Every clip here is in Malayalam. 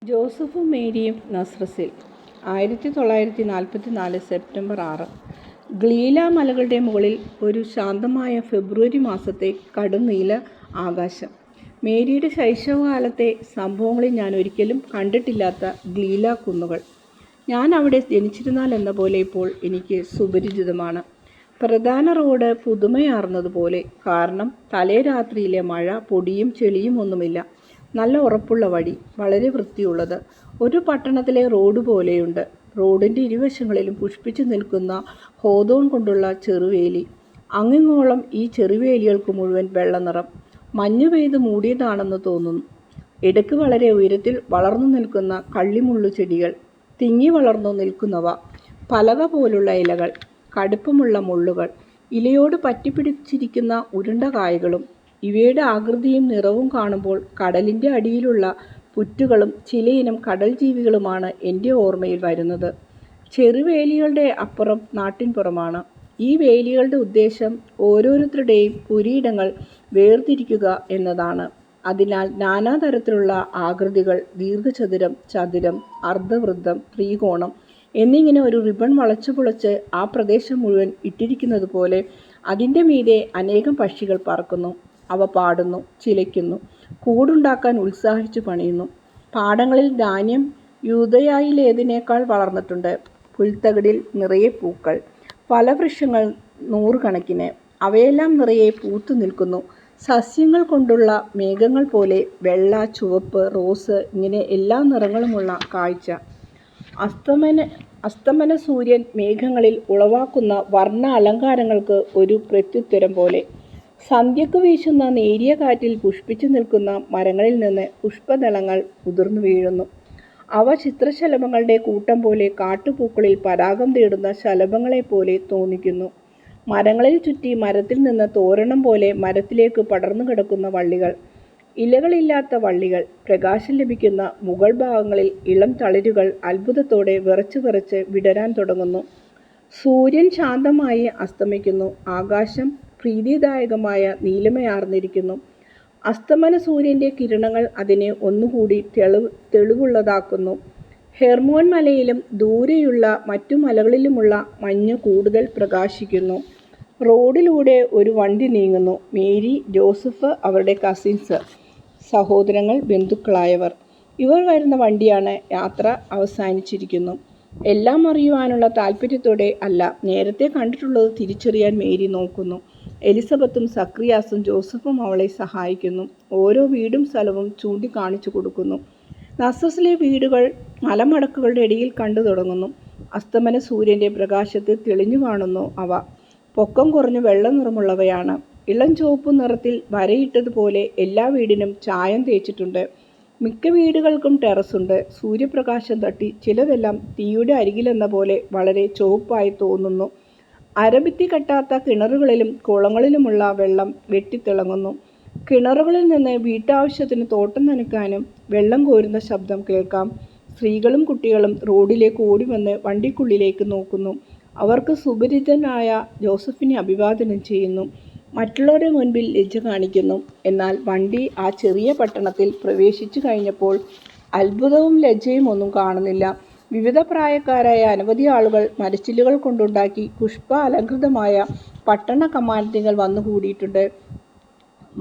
ജോസഫും മേരിയും നസ്രസിൽ 1944 സെപ്റ്റംബർ 6. ഗ്ലീല മലകളുടെ മുകളിൽ ഒരു ശാന്തമായ ഫെബ്രുവരി മാസത്തെ കടുംനീല ആകാശം. മേരിയുടെ ശൈശവകാലത്തെ സംഭവങ്ങളിൽ ഞാൻ ഒരിക്കലും കണ്ടിട്ടില്ലാത്ത ഗ്ലീല കുന്നുകൾ. ഞാൻ അവിടെ ജനിച്ചിരുന്നാൽ എന്ന പോലെ ഇപ്പോൾ എനിക്ക് സുപരിചിതമാണ്. പ്രധാന റോഡ് പുതുമയാർന്നതുപോലെ, കാരണം തലേ രാത്രിയിലെ മഴ, പൊടിയും ചെളിയും ഒന്നുമില്ല. നല്ല ഉറപ്പുള്ള വഴി, വളരെ വൃത്തിയുള്ളത്. ഒരു പട്ടണത്തിലെ റോഡ് പോലെയുണ്ട്. റോഡിൻ്റെ ഇരുവശങ്ങളിലും പുഷ്പിച്ചു നിൽക്കുന്ന ഹോതോൺ കൊണ്ടുള്ള ചെറുവേലി. അങ്ങിങ്ങോളം ഈ ചെറുവേലികൾക്ക് മുഴുവൻ വെള്ളനിറം. മഞ്ഞു പെയ്ത് മൂടിയതാണെന്ന് തോന്നുന്നു. ഇടയ്ക്ക് വളരെ ഉയരത്തിൽ വളർന്നു നിൽക്കുന്ന കള്ളിമുള്ളു ചെടികൾ, തിങ്ങി വളർന്നു നിൽക്കുന്നവ, പലക പോലുള്ള ഇലകൾ, കടുപ്പമുള്ള മുള്ളുകൾ, ഇലയോട് പറ്റിപ്പിടിച്ചിരിക്കുന്ന ഉരുണ്ട കായകളും. ഇവയുടെ ആകൃതിയും നിറവും കാണുമ്പോൾ കടലിൻ്റെ അടിയിലുള്ള പുറ്റുകളും ചിലയിനം കടൽ ജീവികളുമാണ് എൻ്റെ ഓർമ്മയിൽ വരുന്നത്. ചെറുവേലികളുടെ അപ്പുറം നാട്ടിൻപുറമാണ്. ഈ വേലികളുടെ ഉദ്ദേശം ഓരോരുത്തരുടെയും പുരയിടങ്ങൾ വേർതിരിക്കുക എന്നതാണ്. അതിനാൽ നാനാതരത്തിലുള്ള ആകൃതികൾ, ദീർഘചതുരം, ചതുരം, അർദ്ധവൃത്തം, ത്രികോണം എന്നിങ്ങനെ ഒരു റിബൺ വളച്ചുപുളച്ച് ആ പ്രദേശം മുഴുവൻ ഇട്ടിരിക്കുന്നത് പോലെ അതിൻ്റെ മീതെ അനേകം പക്ഷികൾ പറക്കുന്നു. അവ പാടുന്നു, ചിലയ്ക്കുന്നു, കൂടുണ്ടാക്കാൻ ഉത്സാഹിച്ചു പണിയുന്നു. പാടങ്ങളിൽ ധാന്യം യൂദയായിലേതിനേക്കാൾ വളർന്നിട്ടുണ്ട്. പുൽത്തകിടിൽ നിറയെ പൂക്കൾ, ഫലവൃക്ഷങ്ങൾ നൂറുകണക്കിന്. അവയെല്ലാം നിറയെ പൂത്തു നിൽക്കുന്നു. സസ്യങ്ങൾ കൊണ്ടുള്ള മേഘങ്ങൾ പോലെ, വെള്ള, ചുവപ്പ്, റോസ്, ഇങ്ങനെ എല്ലാ നിറങ്ങളുമുള്ള കാഴ്ച. അസ്തമന സൂര്യൻ മേഘങ്ങളിൽ ഉളവാക്കുന്ന വർണ്ണ അലങ്കാരങ്ങൾക്ക് ഒരു പ്രത്യുത്തരം പോലെ. സന്ധ്യക്ക് വീശുന്ന നേരിയ കാറ്റിൽ പുഷ്പിച്ചു നിൽക്കുന്ന മരങ്ങളിൽ നിന്ന് പുഷ്പദളങ്ങൾ ഉതിർന്നു വീഴുന്നു. അവ ചിത്രശലഭങ്ങളുടെ കൂട്ടം പോലെ കാട്ടുപൂക്കളിൽ പരാഗം തേടുന്ന ശലഭങ്ങളെപ്പോലെ തോന്നിക്കുന്നു. മരങ്ങളിൽ ചുറ്റി മരത്തിൽ നിന്ന് തോരണം പോലെ മരത്തിലേക്ക് പടർന്നു കിടക്കുന്ന വള്ളികൾ, ഇലകളില്ലാത്ത വള്ളികൾ. പ്രകാശം ലഭിക്കുന്ന മുകൾ ഭാഗങ്ങളിൽ ഇളം തളിരുകൾ അത്ഭുതത്തോടെ വിറച്ച് വിടരാൻ തുടങ്ങുന്നു. സൂര്യൻ ശാന്തമായി അസ്തമിക്കുന്നു. ആകാശം പ്രീതിദായകമായ നീലമയാർന്നിരിക്കുന്നു. അസ്തമന സൂര്യൻ്റെ കിരണങ്ങൾ അതിനെ ഒന്നുകൂടി തെളിവുള്ളതാക്കുന്നു. ഹെർമോൻ മലയിലും ദൂരെയുള്ള മറ്റു മലകളിലുമുള്ള മഞ്ഞ് കൂടുതൽ പ്രകാശിക്കുന്നു. റോഡിലൂടെ ഒരു വണ്ടി നീങ്ങുന്നു. മേരി, ജോസഫ്, അവരുടെ കസിൻസ്, സഹോദരങ്ങൾ, ബന്ധുക്കളായവർ. ഇവർ വരുന്ന വണ്ടിയാണ്. യാത്ര അവസാനിച്ചിരിക്കുന്നു. എല്ലാം അറിയുവാനുള്ള താല്പര്യത്തോടെ അല്ല, നേരത്തെ കണ്ടിട്ടുള്ളത് തിരിച്ചറിയാൻ മേരി നോക്കുന്നു. എലിസബത്തും സക്രിയാസും ജോസഫും അവളെ സഹായിക്കുന്നു. ഓരോ വീടും സ്ഥലവും ചൂണ്ടിക്കാണിച്ചു കൊടുക്കുന്നു. നസ്രസിലെ വീടുകൾ മലമടക്കുകളുടെ ഇടയിൽ കണ്ടു തുടങ്ങുന്നു. അസ്തമന സൂര്യൻ്റെ പ്രകാശത്തിൽ തെളിഞ്ഞു കാണുന്നു അവ. പൊക്കം കുറഞ്ഞു വെള്ള നിറമുള്ളവയാണ്. ഇളം ചുവപ്പ് നിറത്തിൽ വരയിട്ടതുപോലെ എല്ലാ വീടിനും ചായം തേച്ചിട്ടുണ്ട്. മിക്ക വീടുകൾക്കും ടെറസുണ്ട്. സൂര്യപ്രകാശം തട്ടി ചിലതെല്ലാം തീയുടെ അരികിലെന്ന പോലെ വളരെ ചുവപ്പായി തോന്നുന്നു. അരഭിത്തി കെട്ടാത്ത കിണറുകളിലും കുളങ്ങളിലുമുള്ള വെള്ളം വെട്ടിത്തിളങ്ങുന്നു. കിണറുകളിൽ നിന്ന് വീട്ടാവശ്യത്തിന് തോട്ടം നനയ്ക്കാനും വെള്ളം കോരുന്ന ശബ്ദം കേൾക്കാം. സ്ത്രീകളും കുട്ടികളും റോഡിലേക്ക് ഓടിവന്ന് വണ്ടിക്കുള്ളിലേക്ക് നോക്കുന്നു. അവർക്ക് സുപരിചിതനായ ജോസഫിനെ അഭിവാദനം ചെയ്യുന്നു. മറ്റുള്ളവരുടെ മുൻപിൽ ലജ്ജ കാണിക്കുന്നു. എന്നാൽ വണ്ടി ആ ചെറിയ പട്ടണത്തിൽ പ്രവേശിച്ചു കഴിഞ്ഞപ്പോൾ അത്ഭുതവും ലജ്ജയും ഒന്നും കാണുന്നില്ല. വിവിധ പ്രായക്കാരായ അനവധി ആളുകൾ മരച്ചില്ലുകൾ കൊണ്ടുണ്ടാക്കി പുഷ്പ അലങ്കൃതമായ പട്ടണ കമാനത്തികൾ വന്നുകൂടിയിട്ടുണ്ട്.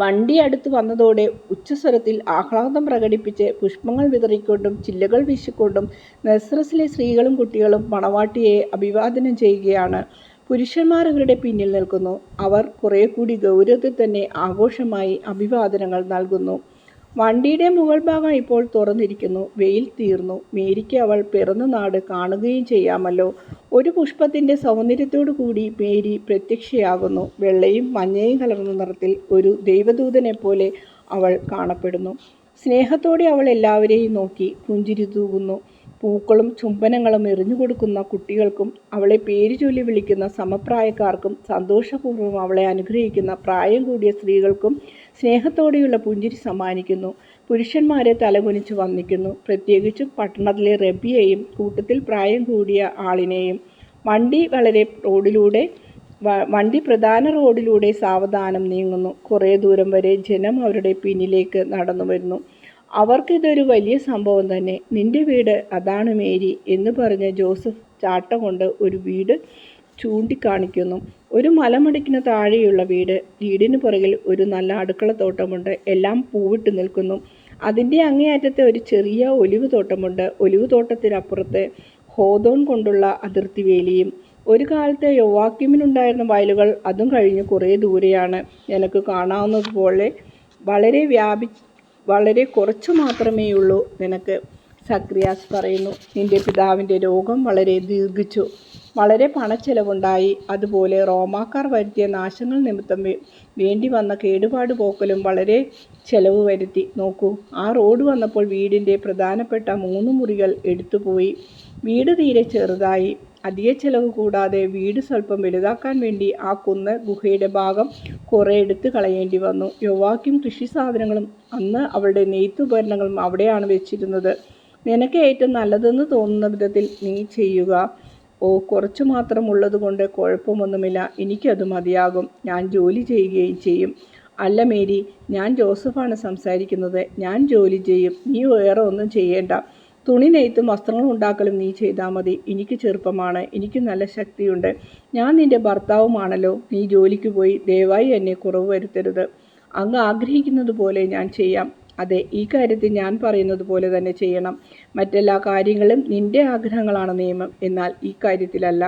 വണ്ടി അടുത്ത് വന്നതോടെ ഉച്ചസ്വരത്തിൽ ആഹ്ലാദം പ്രകടിപ്പിച്ച് പുഷ്പങ്ങൾ വിതറിക്കൊണ്ടും ചില്ലകൾ വീശിക്കൊണ്ടും നസ്രസിലെ സ്ത്രീകളും കുട്ടികളും മണവാട്ടിയെ അഭിവാദനം ചെയ്യുകയാണ്. പുരുഷന്മാർ ഇവരുടെ പിന്നിൽ നിൽക്കുന്നു. അവർ കുറെ കൂടി ഗൗരവത്തിൽ തന്നെ ആഘോഷമായി അഭിവാദനങ്ങൾ നൽകുന്നു. വണ്ടിയുടെ മുകൾ ഭാഗം ഇപ്പോൾ തുറന്നിരിക്കുന്നു. വെയിൽ തീർന്നു. മേരിക്ക് അവൾ പിറന്ന നാട് കാണുകയും ചെയ്യാമല്ലോ. ഒരു പുഷ്പത്തിൻ്റെ സൗന്ദര്യത്തോടു കൂടി മേരി പ്രത്യക്ഷയാകുന്നു. വെള്ളയും മഞ്ഞയും കലർന്ന നിറത്തിൽ ഒരു ദൈവദൂതനെപ്പോലെ അവൾ കാണപ്പെടുന്നു. സ്നേഹത്തോടെ അവൾ എല്ലാവരെയും നോക്കി പുഞ്ചിരി തൂകുന്നു. പൂക്കളും ചുംബനങ്ങളും എറിഞ്ഞുകൊടുക്കുന്ന കുട്ടികൾക്കും അവളെ പേര് ചൊല്ലി വിളിക്കുന്ന സമപ്രായക്കാർക്കും സന്തോഷപൂർവ്വം അവളെ അനുഗ്രഹിക്കുന്ന പ്രായം കൂടിയ സ്ത്രീകൾക്കും സ്നേഹത്തോടെയുള്ള പുഞ്ചിരി സമ്മാനിക്കുന്നു. പുരുഷന്മാരെ തലകുനിച്ച് വന്ദിക്കുന്നു. പ്രത്യേകിച്ചും പട്ടണത്തിലെ റബിയെയും കൂട്ടത്തിൽ പ്രായം കൂടിയ ആളിനെയും. വണ്ടി പ്രധാന റോഡിലൂടെ സാവധാനം നീങ്ങുന്നു. കുറേ ദൂരം വരെ ജനം അവരുടെ പിന്നിലേക്ക് നടന്നു വരുന്നു. അവർക്കിതൊരു വലിയ സംഭവം തന്നെ. നിന്റെ വീട് അതാണ് മേരി എന്ന് പറഞ്ഞ് ജോസഫ് ചാട്ട കൊണ്ട് ഒരു വീട് ചൂണ്ടിക്കാണിക്കുന്നു. ഒരു മലമടിക്കിന് താഴെയുള്ള വീട്. വീടിന് പുറകിൽ ഒരു നല്ല അടുക്കളത്തോട്ടമുണ്ട്. എല്ലാം പൂവിട്ട് നിൽക്കുന്നു. അതിൻ്റെ അങ്ങേയറ്റത്തെ ഒരു ചെറിയ ഒലിവ് തോട്ടമുണ്ട്. ഒലിവ് തോട്ടത്തിനപ്പുറത്ത് ഹോദോൺ കൊണ്ടുള്ള അതിർത്തി വേലിയും. ഒരു കാലത്ത് യോവാക്കിമിനുണ്ടായിരുന്ന വയലുകൾ അതും കഴിഞ്ഞ് കുറേ ദൂരെയാണ്. നിനക്ക് കാണാവുന്നതുപോലെ വളരെ കുറച്ചു മാത്രമേയുള്ളൂ നിനക്ക്, സക്രിയാസ് പറയുന്നു. നിന്റെ പിതാവിൻ്റെ രോഗം വളരെ ദീർഘിച്ചു. വളരെ പണച്ചെലവുണ്ടായി. അതുപോലെ റോമാക്കാർ വരുത്തിയ നാശങ്ങൾ നിമിത്തം വേണ്ടി വന്ന കേടുപാട് പോക്കലും വളരെ ചെലവ് വരുത്തി. നോക്കൂ, ആ റോഡ് വന്നപ്പോൾ വീടിൻ്റെ പ്രധാനപ്പെട്ട 3 മുറികൾ എടുത്തുപോയി. വീട് തീരെ ചെറുതായി. അധിക ചെലവ് കൂടാതെ വീട് സ്വല്പം വലുതാക്കാൻ വേണ്ടി ആ കുന്ന് ഗുഹയുടെ ഭാഗം കുറെ എടുത്തു കളയേണ്ടി വന്നു. യോവാക്കിം കൃഷി സാധനങ്ങളും അന്ന് അവളുടെ നെയ്ത്തുപകരണങ്ങളും അവിടെയാണ് വെച്ചിരുന്നത്. നിനക്ക് ഏറ്റവും നല്ലതെന്ന് തോന്നുന്ന വിധത്തിൽ നീ ചെയ്യുക. ഓ, കുറച്ചു മാത്രം ഉള്ളതുകൊണ്ട് കുഴപ്പമൊന്നുമില്ല. എനിക്കത് മതിയാകും. ഞാൻ ജോലി ചെയ്യുകയും ചെയ്യും. അല്ല മേരി, ഞാൻ ജോസഫാണ് സംസാരിക്കുന്നത്. ഞാൻ ജോലി ചെയ്യും. നീ വേറെ ഒന്നും ചെയ്യേണ്ട. തുണി നെയ്ത്തും വസ്ത്രങ്ങളും ഉണ്ടാക്കലും നീ ചെയ്താൽ മതി. എനിക്ക് ചെറുപ്പമാണ്. എനിക്ക് നല്ല ശക്തിയുണ്ട്. ഞാൻ നിന്റെ ഭർത്താവുമാണല്ലോ. നീ ജോലിക്ക് പോയി. ദയവായി എന്നെ കുറവ് വരുത്തരുത്. അങ്ങ് ആഗ്രഹിക്കുന്നത് പോലെ ഞാൻ ചെയ്യാം. അതെ, ഈ കാര്യത്തിൽ ഞാൻ പറയുന്നത് പോലെ തന്നെ ചെയ്യണം. മറ്റെല്ലാ കാര്യങ്ങളും നിന്റെ ആഗ്രഹങ്ങളാണ് നിയമം. എന്നാൽ ഈ കാര്യത്തിലല്ല.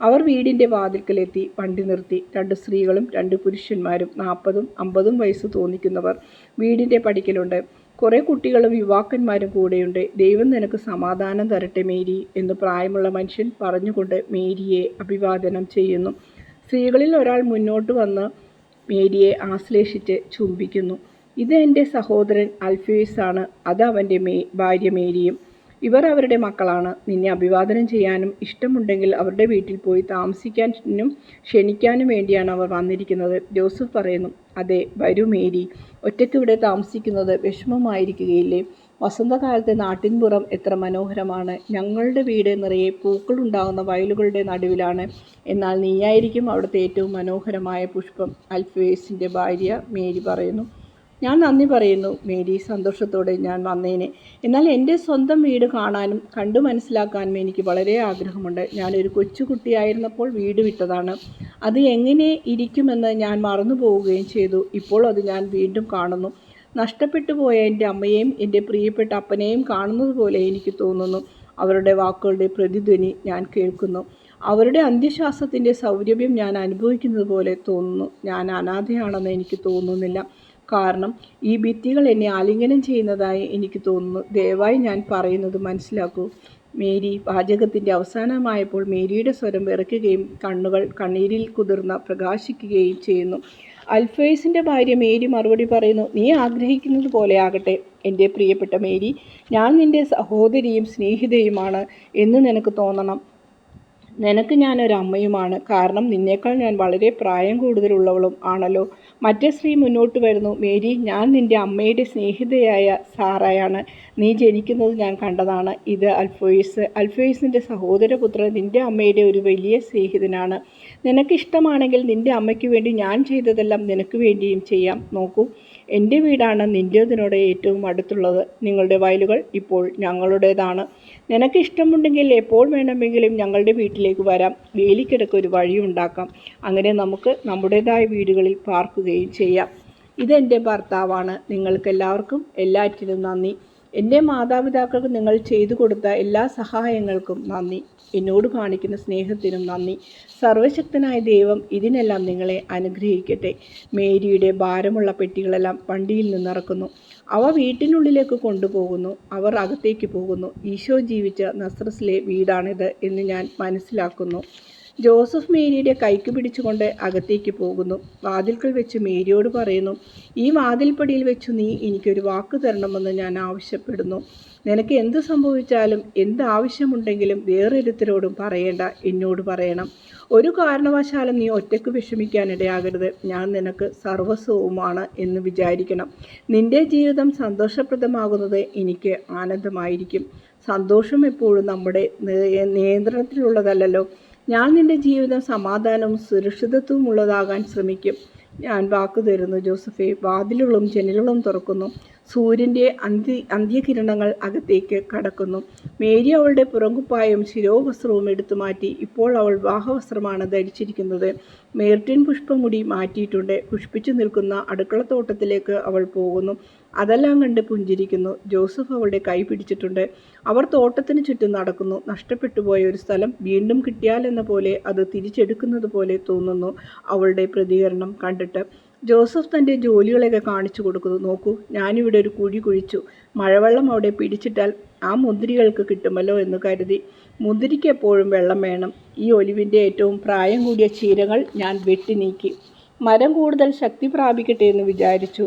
അവർ വീടിൻ്റെ വാതിൽക്കലെത്തി. വണ്ടി നിർത്തി. 2 സ്ത്രീകളും 2 പുരുഷന്മാരും 40ഉം 50ഉം വയസ്സ് തോന്നിക്കുന്നവർ വീടിൻ്റെ പടിക്കലുണ്ട്. കുറേ കുട്ടികളും യുവാക്കന്മാരും കൂടെയുണ്ട്. ദൈവം നിനക്ക് സമാധാനം തരട്ടെ മേരി എന്ന് പ്രായമുള്ള മനുഷ്യൻ പറഞ്ഞുകൊണ്ട് മേരിയെ അഭിവാദനം ചെയ്യുന്നു. സ്ത്രീകളിൽ ഒരാൾ മുന്നോട്ട് വന്ന് മേരിയെ ആശ്ലേഷിച്ച് ചുംബിക്കുന്നു. ഇത് എൻ്റെ സഹോദരൻ അൽഫേഴ്സാണ്. അത് അവൻ്റെ ഭാര്യ മേരിയും. ഇവർ അവരുടെ മക്കളാണ്. നിന്നെ അഭിവാദനം ചെയ്യാനും ഇഷ്ടമുണ്ടെങ്കിൽ അവരുടെ വീട്ടിൽ പോയി താമസിക്കാനും ക്ഷണിക്കാനും വേണ്ടിയാണ് അവർ വന്നിരിക്കുന്നത്. ജോസഫ് പറയുന്നു. അതെ, വരൂ മേരി. ഒറ്റയ്ക്ക് ഇവിടെ താമസിക്കുന്നത് വിഷമമായിരിക്കുകയില്ലേ? വസന്തകാലത്തെ നാട്ടിൻപുറം എത്ര മനോഹരമാണ്. ഞങ്ങളുടെ വീട് നിറയെ പൂക്കളുണ്ടാകുന്ന വയലുകളുടെ നടുവിലാണ്. എന്നാൽ നീയായിരിക്കും അവിടുത്തെ ഏറ്റവും മനോഹരമായ പുഷ്പം, അൽഫേഴ്സിൻ്റെ ഭാര്യ മേരി പറയുന്നു. ഞാൻ നന്ദി പറയുന്നു മേരി. സന്തോഷത്തോടെ ഞാൻ വന്നേനെ. എന്നാൽ എൻ്റെ സ്വന്തം വീട് കാണാനും കണ്ടു മനസ്സിലാക്കാനും എനിക്ക് വളരെ ആഗ്രഹമുണ്ട്. ഞാനൊരു കൊച്ചുകുട്ടിയായിരുന്നപ്പോൾ വീട് വിട്ടതാണ്. അത് എങ്ങനെ ഇരിക്കുമെന്ന് ഞാൻ മറന്നു പോവുകയും ചെയ്തു. ഇപ്പോൾ അത് ഞാൻ വീണ്ടും കാണുന്നു. നഷ്ടപ്പെട്ടു പോയ എൻ്റെ അമ്മയെയും എൻ്റെ പ്രിയപ്പെട്ട അപ്പനെയും കാണുന്നത് പോലെ എനിക്ക് തോന്നുന്നു. അവരുടെ വാക്കുകളുടെ പ്രതിധ്വനി ഞാൻ കേൾക്കുന്നു. അവരുടെ അന്ത്യശ്വാസത്തിൻ്റെ സൗരഭ്യം ഞാൻ അനുഭവിക്കുന്നത് പോലെ തോന്നുന്നു. ഞാൻ അനാഥയാണെന്ന് എനിക്ക് തോന്നുന്നില്ല. കാരണം ഈ ഭിത്തികൾ എന്നെ ആലിംഗനം ചെയ്യുന്നതായി എനിക്ക് തോന്നുന്നു. ദയവായി ഞാൻ പറയുന്നത് മനസ്സിലാക്കൂ. മേരി വാചകത്തിൻ്റെ അവസാനമായപ്പോൾ മേരിയുടെ സ്വരം വിറയ്ക്കുകയും കണ്ണുകൾ കണ്ണീരിൽ കുതിർന്ന് പ്രകാശിക്കുകയും ചെയ്യുന്നു. അൽഫേഴ്സിൻ്റെ ഭാര്യ മേരി മറുപടി പറയുന്നു. നീ ആഗ്രഹിക്കുന്നത് പോലെ ആകട്ടെ എൻ്റെ പ്രിയപ്പെട്ട മേരി. ഞാൻ നിൻ്റെ സഹോദരിയും സ്നേഹിതയുമാണ് എന്ന് നിനക്ക് തോന്നണം. നിനക്ക് ഞാനൊരമ്മയുമാണ്. കാരണം നിന്നേക്കാൾ ഞാൻ വളരെ പ്രായം കൂടുതലുള്ളവളും ആണല്ലോ. മറ്റേ സ്ത്രീ മുന്നോട്ട് വരുന്നു. മേരി, ഞാൻ നിൻ്റെ അമ്മയുടെ സ്നേഹിതയായ സാറയാണ്. നീ ജനിക്കുന്നത് ഞാൻ കണ്ടതാണ്. ഇത് അൽഫേഴ്സിൻ്റെ സഹോദരപുത്രൻ നിൻ്റെ അമ്മയുടെ ഒരു വലിയ സ്നേഹിതനാണ്. നിനക്കിഷ്ടമാണെങ്കിൽ നിൻ്റെ അമ്മയ്ക്ക് വേണ്ടി ഞാൻ ചെയ്തതെല്ലാം നിനക്ക് വേണ്ടിയും ചെയ്യാം. നോക്കൂ, എൻ്റെ വീടാണ് നിൻ്റേതിനോട് ഏറ്റവും അടുത്തുള്ളത്. നിങ്ങളുടെ വയലുകൾ ഇപ്പോൾ ഞങ്ങളുടേതാണ്. നിനക്ക് ഇഷ്ടമുണ്ടെങ്കിൽ എപ്പോൾ വേണമെങ്കിലും ഞങ്ങളുടെ വീട്ടിലേക്ക് വരാം. വേലിക്കിടക്ക് ഒരു വഴിയുണ്ടാക്കാം. അങ്ങനെ നമുക്ക് നമ്മുടേതായ വീടുകളിൽ പാർക്കുകയും ചെയ്യാം. ഇതെൻ്റെ ഭർത്താവാണ്. നിങ്ങൾക്കെല്ലാവർക്കും എല്ലാറ്റിനും നന്ദി. എൻ്റെ മാതാപിതാക്കൾക്ക് നിങ്ങൾ ചെയ്തു കൊടുത്ത എല്ലാ സഹായങ്ങൾക്കും നന്ദി. എന്നോട് കാണിക്കുന്ന സ്നേഹത്തിനും നന്ദി. സർവശക്തനായ ദൈവം ഇതിനെല്ലാം നിങ്ങളെ അനുഗ്രഹിക്കട്ടെ. മേരിയുടെ ഭാരമുള്ള പെട്ടികളെല്ലാം വണ്ടിയിൽ നിന്നിറക്കുന്നു. അവ വീട്ടിനുള്ളിലേക്ക് കൊണ്ടുപോകുന്നു. അവർ അകത്തേക്ക് പോകുന്നു. ഈശോ ജീവിച്ച നസ്രത്തിലെ വീടാണിത് എന്ന് ഞാൻ മനസ്സിലാക്കുന്നു. ജോസഫ് മേരിയുടെ കൈക്ക് പിടിച്ചുകൊണ്ട് അകത്തേക്ക് പോകുന്നു. വാതിൽക്കൽ വെച്ച് മേരിയോട് പറയുന്നു. ഈ വാതിൽപ്പടിയിൽ വെച്ചു നീ എനിക്കൊരു വാക്ക് തരണമെന്ന് ഞാൻ ആവശ്യപ്പെടുന്നു. നിനക്ക് എന്ത് സംഭവിച്ചാലും എന്താവശ്യമുണ്ടെങ്കിലും വേറൊരുത്തരോടും പറയേണ്ട, എന്നോട് പറയണം. ഒരു കാരണവശാലും നീ ഒറ്റയ്ക്ക് വിഷമിക്കാനിടയാകരുത്. ഞാൻ നിനക്ക് സർവസ്വവുമാണ് എന്ന് വിചാരിക്കണം. നിന്റെ ജീവിതം സന്തോഷപ്രദമാകുന്നത് എനിക്ക് ആനന്ദമായിരിക്കും. സന്തോഷം എപ്പോഴും നമ്മുടെ നിയന്ത്രണത്തിലുള്ളതല്ലോ. ഞാൻ നിന്റെ ജീവിതം സമാധാനവും സുരക്ഷിതത്വവും ഉള്ളതാകാൻ ശ്രമിക്കും. ഞാൻ വാക്കു തരുന്നു ജോസഫേ. വാതിലുകളും ജനലുകളും തുറക്കുന്നു. സൂര്യൻ്റെ അന്ത്യകിരണങ്ങൾ അകത്തേക്ക് കടക്കുന്നു. മേരി അവളുടെ പുറങ്കുപ്പായും ശിരോവസ്ത്രവും എടുത്തു മാറ്റി. ഇപ്പോൾ അവൾ വിവാഹവസ്ത്രമാണ് ധരിച്ചിരിക്കുന്നത്. മേർട്ടിൻ പുഷ്പമുടി മാറ്റിയിട്ടുണ്ട്. പുഷ്പിച്ചു നിൽക്കുന്ന അടുക്കളത്തോട്ടത്തിലേക്ക് അവൾ പോകുന്നു. അതെല്ലാം കണ്ട് പുഞ്ചിരിക്കുന്നു. ജോസഫ് അവളുടെ കൈ പിടിച്ചിട്ടുണ്ട്. അവർ തോട്ടത്തിന് ചുറ്റും നടക്കുന്നു. നഷ്ടപ്പെട്ടുപോയ ഒരു സ്ഥലം വീണ്ടും കിട്ടിയാലെന്ന പോലെ അത് തിരിച്ചെടുക്കുന്നത് പോലെ തോന്നുന്നു അവളുടെ പ്രതികരണം കണ്ടിട്ട്. ജോസഫ് തൻ്റെ ജോലികളൊക്കെ കാണിച്ചു കൊടുക്കുന്നു. നോക്കൂ, ഞാനിവിടെ ഒരു കുഴി കുഴിച്ചു. മഴവെള്ളം അവിടെ പിടിച്ചിട്ടാൽ ആ മുന്തിരികൾക്ക് കിട്ടുമല്ലോ എന്ന് കരുതി. മുന്തിരിക്ക് എപ്പോഴും വെള്ളം വേണം. ഈ ഒലിവിൻ്റെ ഏറ്റവും പ്രായം കൂടിയ ചീരകൾ ഞാൻ വെട്ടി നീക്കി. മരം കൂടുതൽ ശക്തി പ്രാപിക്കട്ടെ എന്ന് വിചാരിച്ചു.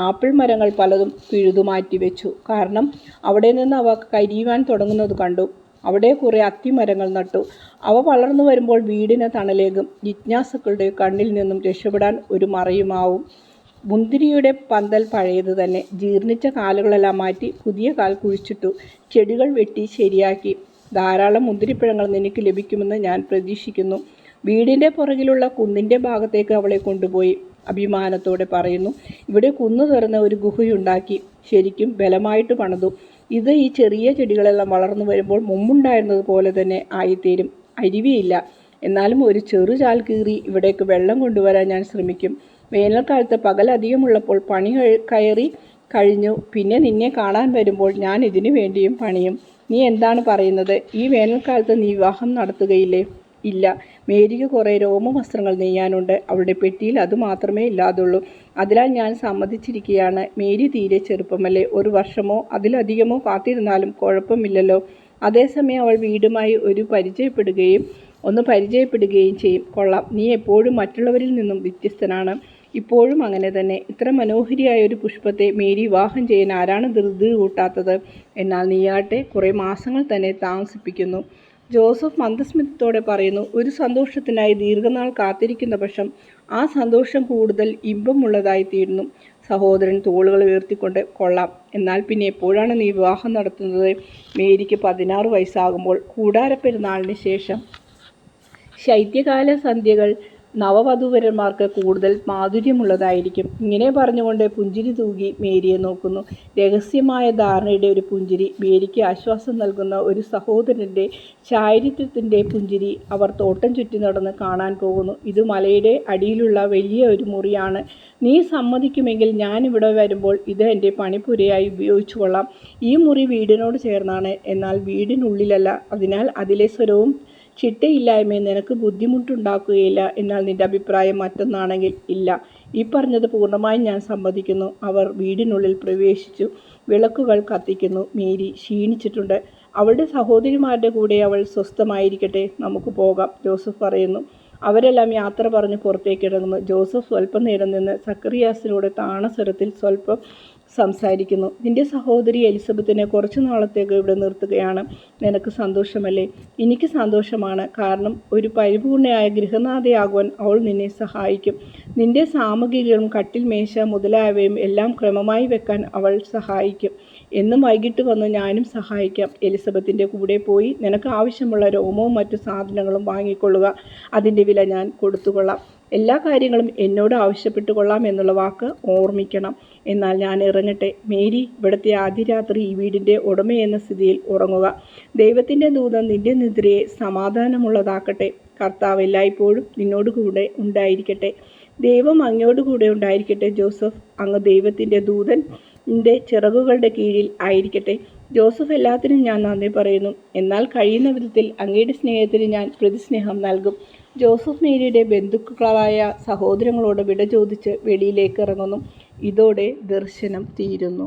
ആപ്പിൾ മരങ്ങൾ പലതും പിഴുതുമാറ്റി വെച്ചു. കാരണം അവിടെ നിന്ന് അവ കരിയുവാൻ തുടങ്ങുന്നത് കണ്ടു. അവിടെ കുറേ അത്തിമരങ്ങൾ നട്ടു. അവ വളർന്നു വരുമ്പോൾ വീടിന് തണലേകും. ജിജ്ഞാസുക്കളുടെ കണ്ണിൽ നിന്നും രക്ഷപ്പെടാൻ ഒരു മറയുമാവും. മുന്തിരിയുടെ പന്തൽ പഴയത് തന്നെ. ജീർണിച്ച കാലുകളെല്ലാം മാറ്റി പുതിയ കാൽ കുഴിച്ചിട്ടു. ചെടികൾ വെട്ടി ശരിയാക്കി. ധാരാളം മുന്തിരിപ്പഴങ്ങൾ നിനക്ക് ലഭിക്കുമെന്ന് ഞാൻ പ്രതീക്ഷിക്കുന്നു. വീടിൻ്റെ പുറകിലുള്ള കുന്നിൻ്റെ ഭാഗത്തേക്ക് അവളെ കൊണ്ടുപോയി അഭിമാനത്തോടെ പറയുന്നു. ഇവിടെ കുന്നു തുറന്ന ഒരു ഗുഹയുണ്ടാക്കി. ശരിക്കും ബലമായിട്ട് പണിതു. ഇത് ഈ ചെറിയ ചെടികളെല്ലാം വളർന്നു വരുമ്പോൾ മുമ്പുണ്ടായിരുന്നത് പോലെ തന്നെ ആയിത്തീരും. അരുവിയില്ല, എന്നാലും ഒരു ചെറുചാൽ കീറി ഇവിടേക്ക് വെള്ളം കൊണ്ടുവരാൻ ഞാൻ ശ്രമിക്കും. വേനൽക്കാലത്ത് പകൽ അധികമുള്ളപ്പോൾ പണി കയറി കഴിഞ്ഞു. പിന്നെ നിന്നെ കാണാൻ വരുമ്പോൾ ഞാൻ ഇതിനു വേണ്ടിയും പണിയും. നീ എന്താണ് പറയുന്നത്? ഈ വേനൽക്കാലത്ത് നീ വിവാഹം നടത്തുകയില്ലേ? ഇല്ല. മേരിക്ക് കുറേ രോമവസ്ത്രങ്ങൾ നെയ്യാനുണ്ട്. അവളുടെ പെട്ടിയിൽ അത് മാത്രമേ ഇല്ലാതുള്ളൂ. അതിനാൽ ഞാൻ സമ്മതിച്ചിരിക്കുകയാണ്. മേരി തീരെ ചെറുപ്പമല്ലേ. ഒരു വർഷമോ അതിലധികമോ കാത്തിരുന്നാലും കുഴപ്പമില്ലല്ലോ. അതേസമയം അവൾ വീടുമായി ഒന്ന് പരിചയപ്പെടുകയും ചെയ്യും. കൊള്ളാം, നീ എപ്പോഴും മറ്റുള്ളവരിൽ നിന്നും വ്യത്യസ്തനാണ്. ഇപ്പോഴും അങ്ങനെ തന്നെ. ഇത്ര മനോഹരിയായ ഒരു പുഷ്പത്തെ മേരി വിവാഹം ചെയ്യാൻ ആരാണ് ധൃതി കൂട്ടാത്തത്? എന്നാൽ നീയാട്ടെ കുറേ മാസങ്ങൾ തന്നെ താമസിപ്പിക്കുന്നു. ജോസഫ് മന്ദസ്മിതത്തോടെ പറയുന്നു. ഒരു സന്തോഷത്തിനായി ദീർഘനാൾ കാത്തിരിക്കുന്ന പക്ഷം ആ സന്തോഷം കൂടുതൽ ഇമ്പമുള്ളതായിത്തീരുന്നു. സഹോദരൻ തോളുകൾ ഉയർത്തിക്കൊണ്ട്, കൊള്ളാം, എന്നാൽ പിന്നെ എപ്പോഴാണ് നീ വിവാഹം നടത്തുന്നത്? മേരിക്ക് 16 വയസ്സാകുമ്പോൾ. കൂടാരപ്പെരുന്നാളിന് ശേഷം. ശൈത്യകാല സന്ധ്യകൾ നവവധൂവരന്മാർക്ക് കൂടുതൽ മാധുര്യമുള്ളതായിരിക്കും. ഇങ്ങനെ പറഞ്ഞുകൊണ്ട് പുഞ്ചിരി തൂകി മേരിയെ നോക്കുന്നു. രഹസ്യമായ ധാരണയുടെ ഒരു പുഞ്ചിരി. മേരിക്ക് ആശ്വാസം നൽകുന്ന ഒരു സഹോദരൻ്റെ ചാരിത്രത്തിൻ്റെ പുഞ്ചിരി. അവർ തോട്ടം ചുറ്റി നടന്ന് കാണാൻ പോകുന്നു. ഇത് മലയുടെ അടിയിലുള്ള വലിയ ഒരു മുറിയാണ്. നീ സമ്മതിക്കുമെങ്കിൽ ഞാനിവിടെ വരുമ്പോൾ ഇത് എൻ്റെ പണിപ്പുരയായി ഉപയോഗിച്ചു കൊള്ളാം. ഈ മുറി വീടിനോട് ചേർന്നാണ്, എന്നാൽ വീടിനുള്ളിലല്ല. അതിനാൽ അതിലെ സ്വരവും ചിട്ടയില്ലായ്മയും നിനക്ക് ബുദ്ധിമുട്ടുണ്ടാക്കുകയില്ല. എന്നാൽ നിന്റെ അഭിപ്രായം മറ്റൊന്നാണെങ്കിൽ? ഇല്ല. ഈ പറഞ്ഞത് പൂർണ്ണമായും ഞാൻ സമ്മതിക്കുന്നു. അവർ വീടിനുള്ളിൽ പ്രവേശിച്ചു. വിളക്കുകൾ കത്തിക്കുന്നു. മേരി ക്ഷീണിച്ചിട്ടുണ്ട്. അവളുടെ സഹോദരിമാരുടെ കൂടെ അവൾ സ്വസ്ഥമായിരിക്കട്ടെ. നമുക്ക് പോകാം, ജോസഫ് പറയുന്നു. അവരെല്ലാം യാത്ര പറഞ്ഞ് പുറത്തേക്കിറങ്ങുന്നു. ജോസഫ് സ്വല്പം നേരം നിന്ന് സക്കറിയാസിനോട് താണസ്വരത്തിൽ സ്വല്പം സംസാരിക്കുന്നു. നിന്റെ സഹോദരി എലിസബത്തിനെ കുറച്ചു നാളത്തേക്ക് ഇവിടെ നിർത്തുകയാണ്. നിനക്ക് സന്തോഷമല്ലേ? എനിക്ക് സന്തോഷമാണ്. കാരണം ഒരു പരിപൂർണയായ ഗൃഹനാഥയാകുവാൻ അവൾ നിന്നെ സഹായിക്കും. നിന്റെ സാമഗ്രികളും കട്ടിൽ, മേശ മുതലായവയും എല്ലാം ക്രമമായി വെക്കാൻ അവൾ സഹായിക്കും. എന്നും വൈകിട്ട് വന്ന് ഞാനും സഹായിക്കാം. എലിസബത്തിൻ്റെ കൂടെ പോയി നിനക്ക് ആവശ്യമുള്ള രോമവും മറ്റു സാധനങ്ങളും വാങ്ങിക്കൊള്ളുക. അതിൻ്റെ വില ഞാൻ കൊടുത്തുകൊള്ളാം. എല്ലാ കാര്യങ്ങളും എന്നോട് ആവശ്യപ്പെട്ടുകൊള്ളാം എന്നുള്ള വാക്ക് ഓർമ്മിക്കണം. എന്നാൽ ഞാൻ ഇറങ്ങട്ടെ. മേരി, ഇവിടുത്തെ ആദ്യ രാത്രി ഈ വീടിൻ്റെ ഉടമയെന്ന സ്ഥിതിയിൽ ഉറങ്ങുക. ദൈവത്തിൻ്റെ ദൂതൻ നിന്റെ നിദ്രയെ സമാധാനമുള്ളതാക്കട്ടെ. കർത്താവ് എല്ലായ്പ്പോഴും നിന്നോട് കൂടെ ഉണ്ടായിരിക്കട്ടെ. ദൈവം അങ്ങയോട് കൂടെ ഉണ്ടായിരിക്കട്ടെ. ജോസഫ്, അങ്ങ് ദൈവത്തിൻ്റെ ദൂതൻ്റെ ചിറകുകളുടെ കീഴിൽ ആയിരിക്കട്ടെ. ജോസഫ്, എല്ലാത്തിനും ഞാൻ നന്ദി പറയുന്നു. എന്നാൽ കഴിയുന്ന വിധത്തിൽ അങ്ങയുടെ സ്നേഹത്തിന് ഞാൻ പ്രതിസ്നേഹം നൽകും. ജോസഫ് മേരിയുടെ ബന്ധുക്കളായ സഹോദരങ്ങളോട് വിട ചോദിച്ച് വെളിയിലേക്ക് ഇറങ്ങുന്നു. ഇതോടെ ദർശനം തീരുന്നു.